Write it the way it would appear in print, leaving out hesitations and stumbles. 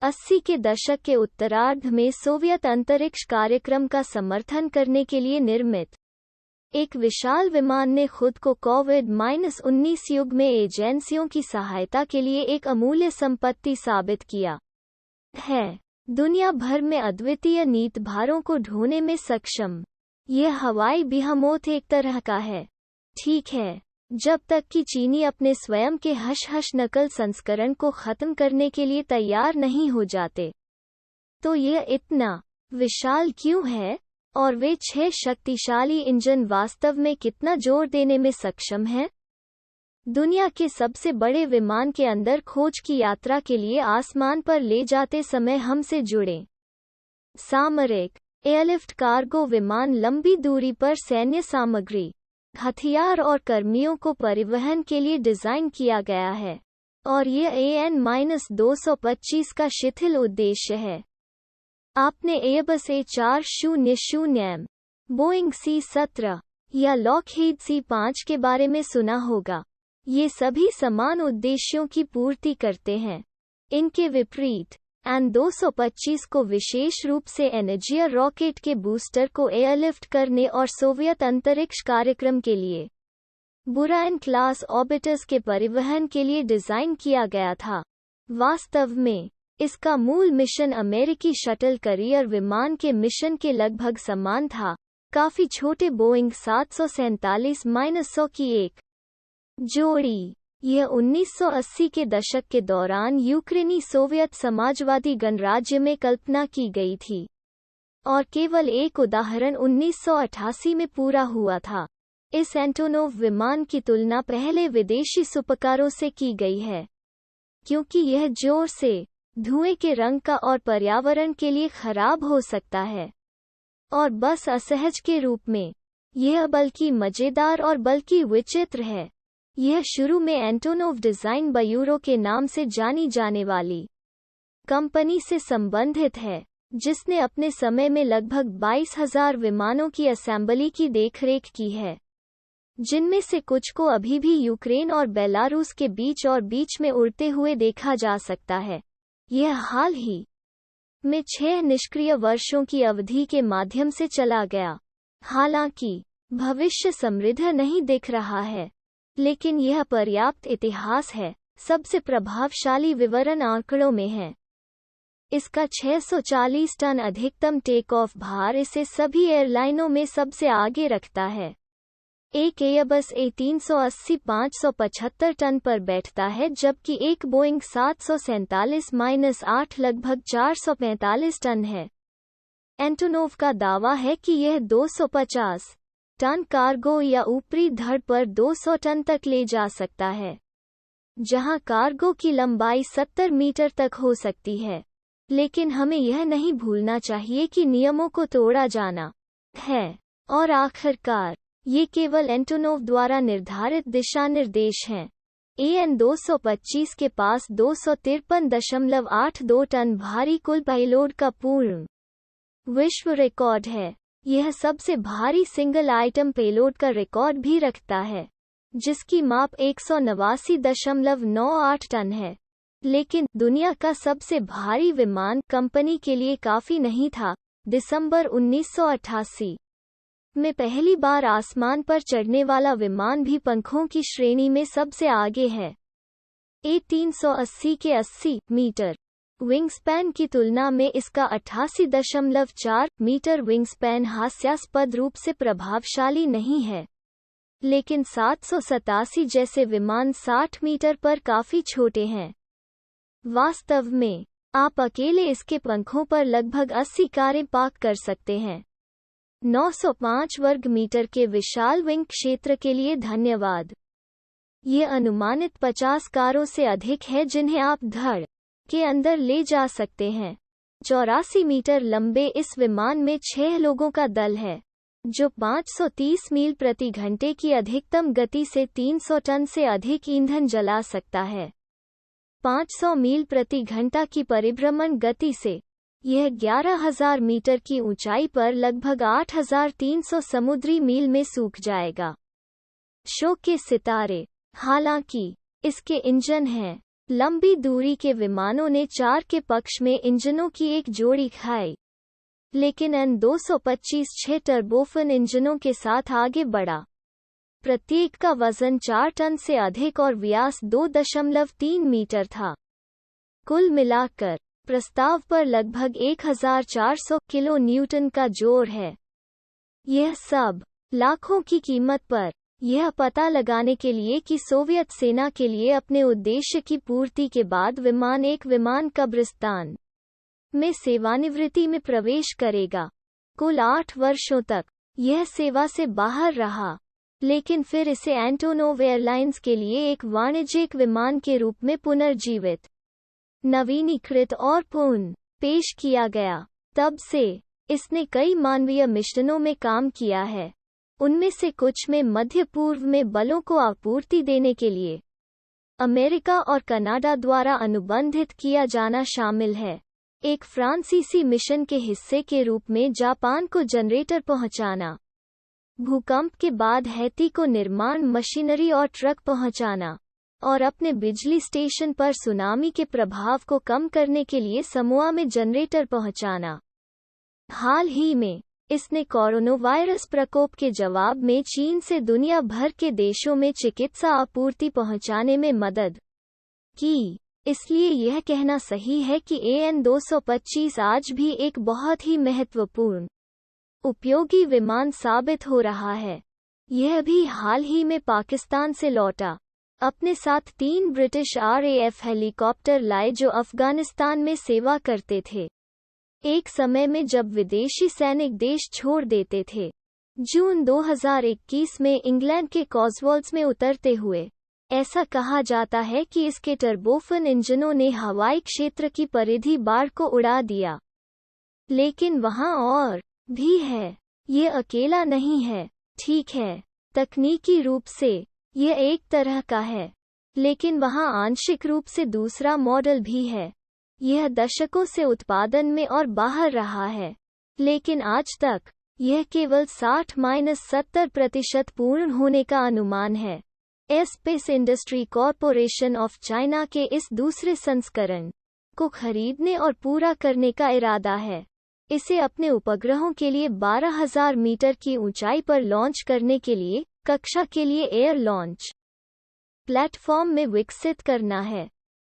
80 के दशक के उत्तरार्ध में सोवियत अंतरिक्ष कार्यक्रम का समर्थन करने के लिए निर्मित एक विशाल विमान ने खुद को कोविड-19 युग में एजेंसियों की सहायता के लिए एक अमूल्य संपत्ति साबित किया है। दुनिया भर में अद्वितीय नीतभारों को ढोने में सक्षम यह हवाई बिहमोथ एक तरह का है। ठीक है, जब तक कि चीनी अपने स्वयं के हश-हश नकल संस्करण को खत्म करने के लिए तैयार नहीं हो जाते, तो यह इतना विशाल क्यों है? और वे 6 शक्तिशाली इंजन वास्तव में कितना जोर देने में सक्षम हैं? दुनिया के सबसे बड़े विमान के अंदर खोज की यात्रा के लिए आसमान पर ले जाते समय हमसे जुड़े सामरिक एयरलिफ्ट कार्गो विमान लंबी दूरी पर सैन्य सामग्री, हथियार और कर्मियों को परिवहन के लिए डिजाइन किया गया है, और यह AN-225 का शिथिल उद्देश्य है। आपने एयरबस A400M, बोइंग C-17 या लॉकहीड C-5 के बारे में सुना होगा। ये सभी समान उद्देश्यों की पूर्ति करते हैं। इनके विपरीत AN-225 को विशेष रूप से एनर्जियर रॉकेट के बूस्टर को एयरलिफ्ट करने और सोवियत अंतरिक्ष कार्यक्रम के लिए बुराइन क्लास ऑर्बिटर्स के परिवहन के लिए डिजाइन किया गया था। वास्तव में इसका मूल मिशन अमेरिकी शटल करियर विमान के मिशन के लगभग समान था, काफी छोटे बोइंग 747-100 की एक जोड़ी। यह 1980 के दशक के दौरान यूक्रेनी सोवियत समाजवादी गणराज्य में कल्पना की गई थी, और केवल एक उदाहरण 1988 में पूरा हुआ था। इस एंटोनोव विमान की तुलना पहले विदेशी सुपकारों से की गई है, क्योंकि यह जोर से धुएं के रंग का और पर्यावरण के लिए खराब हो सकता है, और बस असहज के रूप में यह बल्कि मजेदार और बल्कि विचित्र है। यह शुरू में एंटोनोव डिजाइन ब्यूरो के नाम से जानी जाने वाली कंपनी से संबंधित है, जिसने अपने समय में लगभग 22,000 विमानों की असेंबली की देखरेख की है, जिनमें से कुछ को अभी भी यूक्रेन और बेलारूस के बीच में उड़ते हुए देखा जा सकता है। यह हाल ही में 6 निष्क्रिय वर्षों की अवधि के माध्यम से चला गया। हालांकि भविष्य समृद्ध नहीं दिख रहा है, लेकिन यह पर्याप्त इतिहास है। सबसे प्रभावशाली विवरण आंकड़ों में है। इसका 640 टन अधिकतम टेक ऑफ भार इसे सभी एयरलाइनों में सबसे आगे रखता है। एक एयरबस A380 575 टन पर बैठता है, जबकि एक बोइंग 747-8 लगभग 445 टन है। एंटोनोव का दावा है कि यह 250 टन कार्गो या ऊपरी धड़ पर 200 टन तक ले जा सकता है, जहां कार्गो की लंबाई 70 मीटर तक हो सकती है। लेकिन हमें यह नहीं भूलना चाहिए कि नियमों को तोड़ा जाना है, और आखिरकार ये केवल एंटोनोव द्वारा निर्धारित दिशानिर्देश हैं। AN-225 के पास 253.82 टन भारी कुल पेलोड का पूर्ण विश्व रिकॉर्ड है। यह सबसे भारी सिंगल आइटम पेलोड का रिकॉर्ड भी रखता है, जिसकी माप 189.98 टन है। लेकिन दुनिया का सबसे भारी विमान कंपनी के लिए काफी नहीं था। दिसंबर 1988 में पहली बार आसमान पर चढ़ने वाला विमान भी पंखों की श्रेणी में सबसे आगे है। A380 के 80 मीटर विंगस्पैन की तुलना में इसका 88.4 मीटर विंगस्पैन हास्यास्पद रूप से प्रभावशाली नहीं है, लेकिन 787 जैसे विमान 60 मीटर पर काफी छोटे हैं। वास्तव में आप अकेले इसके पंखों पर लगभग 80 कारें पार्क कर सकते हैं। 905 वर्ग मीटर के विशाल विंग क्षेत्र के लिए धन्यवाद। ये अनुमानित 50 कारों से अधिक है जिन्हें आप धड़ के अंदर ले जा सकते हैं। 84 मीटर लंबे इस विमान में 6 लोगों का दल है, जो 530 मील प्रति घंटे की अधिकतम गति से 300 टन से अधिक ईंधन जला सकता है। 500 मील प्रति घंटा की परिभ्रमण गति से यह 11,000 मीटर की ऊंचाई पर लगभग 8,300 समुद्री मील में सूख जाएगा। शो के सितारे। हालांकि इसके इंजन हैं लंबी दूरी के विमानों ने 4 के पक्ष में इंजनों की एक जोड़ी खाई, लेकिन N-225 6 टर्बोफन इंजनों के साथ आगे बढ़ा। प्रत्येक का वजन 4 टन से अधिक और व्यास 2.3 मीटर था। कुल मिलाकर प्रस्ताव पर लगभग 1400 किलो न्यूटन का जोर है। यह सब लाखों की कीमत पर, यह पता लगाने के लिए कि सोवियत सेना के लिए अपने उद्देश्य की पूर्ति के बाद विमान एक विमान कब्रिस्तान में सेवानिवृत्ति में प्रवेश करेगा। कुल 8 वर्षों तक यह सेवा से बाहर रहा, लेकिन फिर इसे एंटोनोव एयरलाइंस के लिए एक वाणिज्यिक विमान के रूप में पुनर्जीवित, नवीनीकृत और पुनः पेश किया गया। तब से इसने कई मानवीय मिशनों में काम किया है। उनमें से कुछ में मध्य पूर्व में बलों को आपूर्ति देने के लिए अमेरिका और कनाडा द्वारा अनुबंधित किया जाना शामिल है। एक फ्रांसीसी मिशन के हिस्से के रूप में जापान को जनरेटर पहुंचाना, भूकंप के बाद हैती को निर्माण मशीनरी और ट्रक पहुंचाना, और अपने बिजली स्टेशन पर सुनामी के प्रभाव को कम करने के लिए समोआ में जनरेटर पहुंचाना। हाल ही में इसने कोरोना वायरस प्रकोप के जवाब में चीन से दुनिया भर के देशों में चिकित्सा आपूर्ति पहुंचाने में मदद की। इसलिए यह कहना सही है कि AN-225 आज भी एक बहुत ही महत्वपूर्ण उपयोगी विमान साबित हो रहा है। यह भी हाल ही में पाकिस्तान से लौटा। अपने साथ 3 ब्रिटिश RAF हेलीकॉप्टर लाए जो अफगानिस्तान में सेवा करते थे, एक समय में जब विदेशी सैनिक देश छोड़ देते थे। जून 2021 में इंग्लैंड के कॉस्वॉल्स में उतरते हुए ऐसा कहा जाता है कि इसके टर्बोफन इंजनों ने हवाई क्षेत्र की परिधि बाढ़ को उड़ा दिया। लेकिन वहाँ और भी है, ये अकेला नहीं है। ठीक है, तकनीकी रूप से यह एक तरह का है, लेकिन वहाँ आंशिक रूप से दूसरा मॉडल भी है। यह दशकों से उत्पादन में और बाहर रहा है, लेकिन आज तक यह केवल 60-70% पूर्ण होने का अनुमान है। Space industry corporation of China के इस दूसरे संस्करण को खरीदने और पूरा करने का इरादा है। इसे अपने उपग्रहों के लिए 12,000 मीटर की ऊंचाई पर लॉन्च करने के लिए कक्षा के लिए एयर लॉन्च प्लेटफॉर्म में विकसित करना है।